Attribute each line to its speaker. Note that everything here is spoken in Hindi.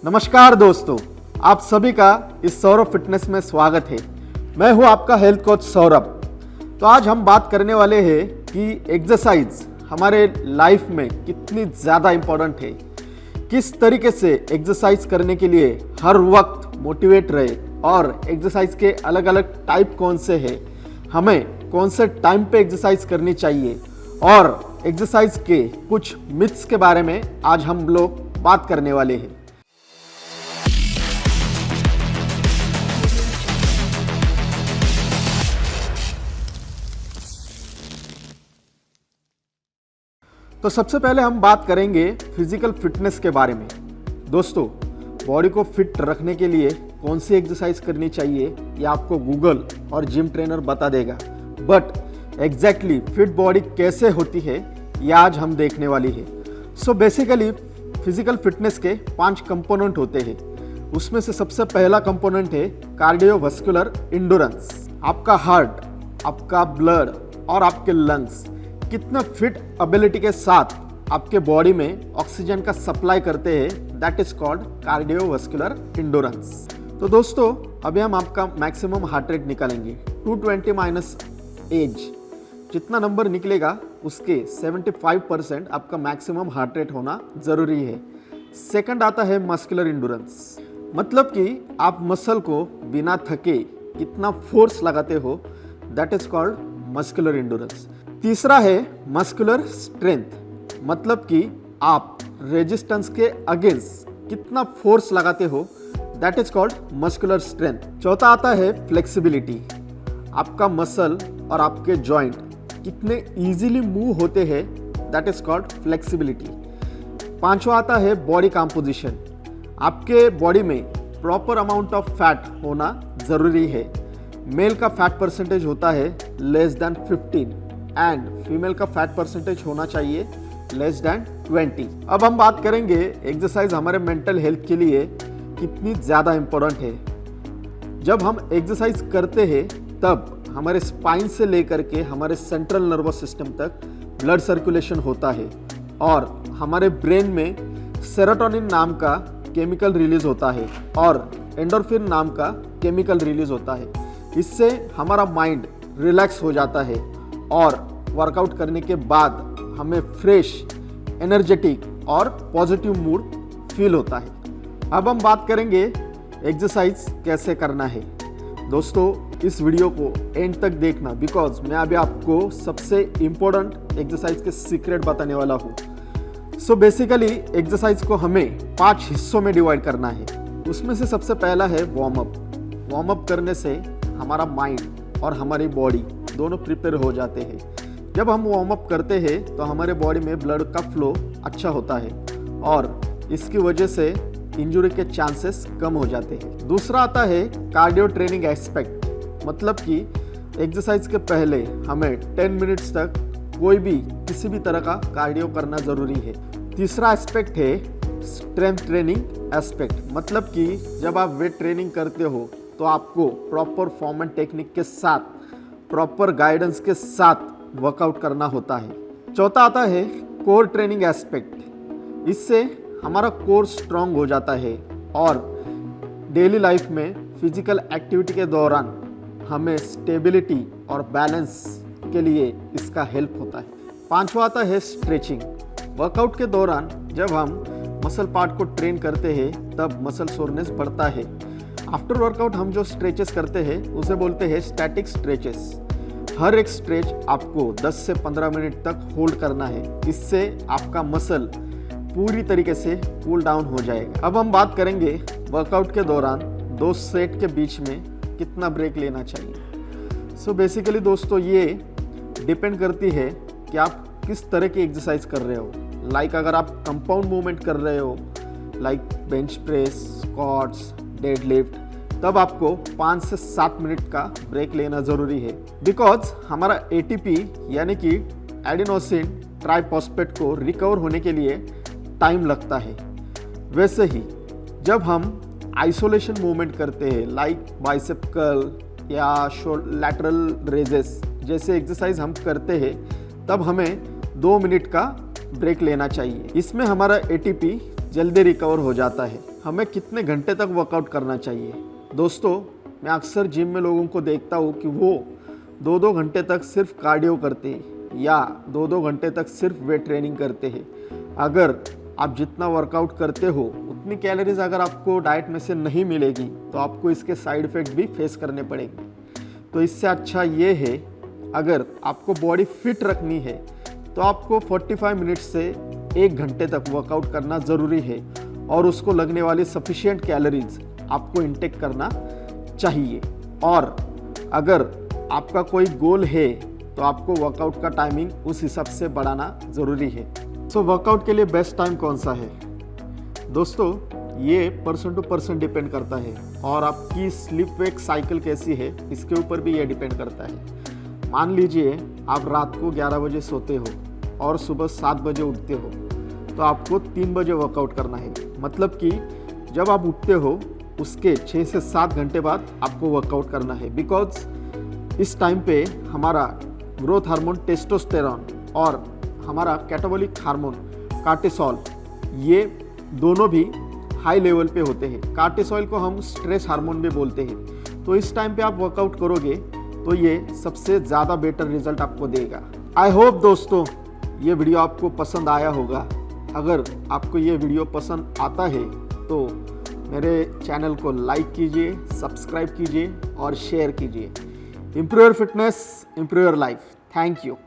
Speaker 1: नमस्कार दोस्तों, आप सभी का इस सौरभ फिटनेस में स्वागत है। मैं हूं आपका हेल्थ कोच सौरभ। तो आज हम बात करने वाले हैं कि एक्सरसाइज हमारे लाइफ में कितनी ज़्यादा इम्पोर्टेंट है, किस तरीके से एक्सरसाइज करने के लिए हर वक्त मोटिवेट रहे और एक्सरसाइज के अलग अलग टाइप कौन से हैं, हमें कौन से टाइम पे एक्सरसाइज करनी चाहिए और एक्सरसाइज के कुछ मिथ्स के बारे में आज हम लोग बात करने वाले हैं। तो सबसे पहले हम बात करेंगे फिजिकल फिटनेस के बारे में। दोस्तों, बॉडी को फिट रखने के लिए कौन सी एक्सरसाइज करनी चाहिए ये आपको गूगल और जिम ट्रेनर बता देगा, बट एग्जैक्टली फिट बॉडी कैसे होती है ये आज हम देखने वाली है। सो बेसिकली फिजिकल फिटनेस के 5 कंपोनेंट होते हैं। उसमें से सबसे पहला कंपोनेंट है कार्डियोवास्कुलर इंड्योरेंस। आपका हार्ट, आपका ब्लड और आपके लंग्स कितना फिट एबिलिटी के साथ आपके बॉडी में ऑक्सीजन का सप्लाई करते हैं, that is called cardiovascular endurance. तो दोस्तों, अभी हम आपका मैक्सिमम हार्ट रेट निकालेंगे। 220 माइनस एज, जितना नंबर निकलेगा उसके 75% आपका मैक्सिमम हार्ट रेट होना जरूरी है। सेकंड आता है मस्कुलर इंड्योरेंस, मतलब कि आप मसल को बिना थके कितना फोर्स लगाते हो, that is called muscular endurance. तीसरा है मस्कुलर स्ट्रेंथ, मतलब कि आप रेजिस्टेंस के अगेंस्ट कितना फोर्स लगाते हो, that is called muscular strength. चौथा आता है फ्लेक्सिबिलिटी, आपका मसल और आपके जॉइंट कितने इजीली मूव होते हैं, दैट इज कॉल्ड फ्लेक्सिबिलिटी। पांचवा आता है बॉडी कंपोजिशन, आपके बॉडी में प्रॉपर अमाउंट ऑफ फैट होना जरूरी है। मेल का फैट परसेंटेज होता है लेस देन 15 एंड फीमेल का फैट परसेंटेज होना चाहिए लेस देन 20। अब हम बात करेंगे एक्सरसाइज हमारे मेंटल हेल्थ के लिए कितनी ज़्यादा इम्पोर्टेंट है। जब हम एक्सरसाइज करते हैं तब हमारे स्पाइन से लेकर के हमारे सेंट्रल नर्वस सिस्टम तक ब्लड सर्कुलेशन होता है और हमारे ब्रेन में सेरोटोनिन नाम का केमिकल रिलीज होता है और एंडोर्फिन नाम का केमिकल रिलीज होता है। इससे हमारा माइंड रिलैक्स हो जाता है और वर्कआउट करने के बाद हमें फ्रेश, एनर्जेटिक और पॉजिटिव मूड फील होता है। अब हम बात करेंगे एक्सरसाइज कैसे करना है। दोस्तों, इस वीडियो को एंड तक देखना, बिकॉज मैं अभी आपको सबसे इम्पोर्टेंट एक्सरसाइज के सीक्रेट बताने वाला हूँ। सो बेसिकली एक्सरसाइज को हमें 5 हिस्सों में डिवाइड करना है। उसमें से सबसे पहला है वार्म अप। वार्म अप करने से हमारा माइंड और हमारी बॉडी दोनों प्रिपेयर हो जाते हैं। जब हम वार्म अप करते हैं तो हमारे बॉडी में ब्लड का फ्लो अच्छा होता है और इसकी वजह से इंजरी के चांसेस कम हो जाते हैं। दूसरा आता है कार्डियो ट्रेनिंग एस्पेक्ट, मतलब कि एक्सरसाइज के पहले हमें 10 मिनट्स तक कोई भी किसी भी तरह का कार्डियो करना ज़रूरी है। तीसरा एस्पेक्ट है स्ट्रेंथ ट्रेनिंग एस्पेक्ट, मतलब कि जब आप वेट ट्रेनिंग करते हो तो आपको प्रॉपर फॉर्म एंड टेक्निक के साथ, प्रॉपर गाइडेंस के साथ वर्कआउट करना होता है। चौथा आता है कोर ट्रेनिंग एस्पेक्ट, इससे हमारा कोर स्ट्रांग हो जाता है और डेली लाइफ में फिजिकल एक्टिविटी के दौरान हमें स्टेबिलिटी और बैलेंस के लिए इसका हेल्प होता है। पांचवा आता है स्ट्रेचिंग। वर्कआउट के दौरान जब हम मसल पार्ट को ट्रेन करते हैं तब मसल सोरनेस बढ़ता है। आफ्टर वर्कआउट हम जो स्ट्रेचेस करते हैं उसे बोलते हैं स्टैटिक स्ट्रेचेस। हर एक स्ट्रेच आपको 10 से 15 मिनट तक होल्ड करना है, इससे आपका मसल पूरी तरीके से कूल डाउन हो जाएगा। अब हम बात करेंगे वर्कआउट के दौरान 2 सेट के बीच में कितना ब्रेक लेना चाहिए। सो बेसिकली दोस्तों, ये डिपेंड करती है कि आप किस तरह की एक्सरसाइज कर रहे हो। लाइक अगर आप कंपाउंड मूवमेंट कर रहे हो, like bench press, squats, deadlift, तब आपको 5 से 7 मिनट का ब्रेक लेना ज़रूरी है, बिकॉज हमारा एटीपी यानी कि एडिनोसिन ट्राइफॉस्फेट को रिकवर होने के लिए टाइम लगता है। वैसे ही जब हम आइसोलेशन मूवमेंट करते हैं, लाइक बाइसेप कर्ल या लैटरल रेजेस जैसे एक्सरसाइज हम करते हैं, तब हमें 2 मिनट का ब्रेक लेना चाहिए। इसमें हमारा एटीपी जल्दी रिकवर हो जाता है। हमें कितने घंटे तक वर्कआउट करना चाहिए? दोस्तों, मैं अक्सर जिम में लोगों को देखता हूँ कि वो 2-2 घंटे तक सिर्फ कार्डियो करते हैं या 2-2 घंटे तक सिर्फ वेट ट्रेनिंग करते हैं। अगर आप जितना वर्कआउट करते हो उतनी कैलोरीज अगर आपको डाइट में से नहीं मिलेगी तो आपको इसके साइड इफ़ेक्ट भी फेस करने पड़ेंगे। तो इससे अच्छा ये है, अगर आपको बॉडी फिट रखनी है तो आपको 45 मिनट से 1 घंटे तक वर्कआउट करना ज़रूरी है और उसको लगने वाली सफिशिएंट कैलोरीज आपको इंटेक करना चाहिए। और अगर आपका कोई गोल है तो आपको वर्कआउट का टाइमिंग उस हिसाब से बढ़ाना ज़रूरी है। वर्कआउट के लिए बेस्ट टाइम कौन सा है? दोस्तों, ये पर्सन टू पर्सन डिपेंड करता है और आपकी स्लीप वेक साइकिल कैसी है इसके ऊपर भी ये डिपेंड करता है। मान लीजिए आप रात को 11 बजे सोते हो और सुबह 7 बजे उठते हो तो आपको 3 बजे वर्कआउट करना है। मतलब कि जब आप उठते हो उसके 6 से 7 घंटे बाद आपको वर्कआउट करना है। बिकॉज इस टाइम पे हमारा ग्रोथ हार्मोन टेस्टोस्टेरॉन और हमारा कैटाबॉलिक हार्मोन कार्टिसोल, ये दोनों भी हाई लेवल पे होते हैं। कार्टिसोल को हम स्ट्रेस हार्मोन भी बोलते हैं। तो इस टाइम पे आप वर्कआउट करोगे तो ये सबसे ज़्यादा बेटर रिजल्ट आपको देगा। आई होप दोस्तों ये वीडियो आपको पसंद आया होगा। अगर आपको ये वीडियो पसंद आता है तो मेरे चैनल को लाइक कीजिए, सब्सक्राइब कीजिए और शेयर कीजिए। Improve your fitness, improve your life. Thank you.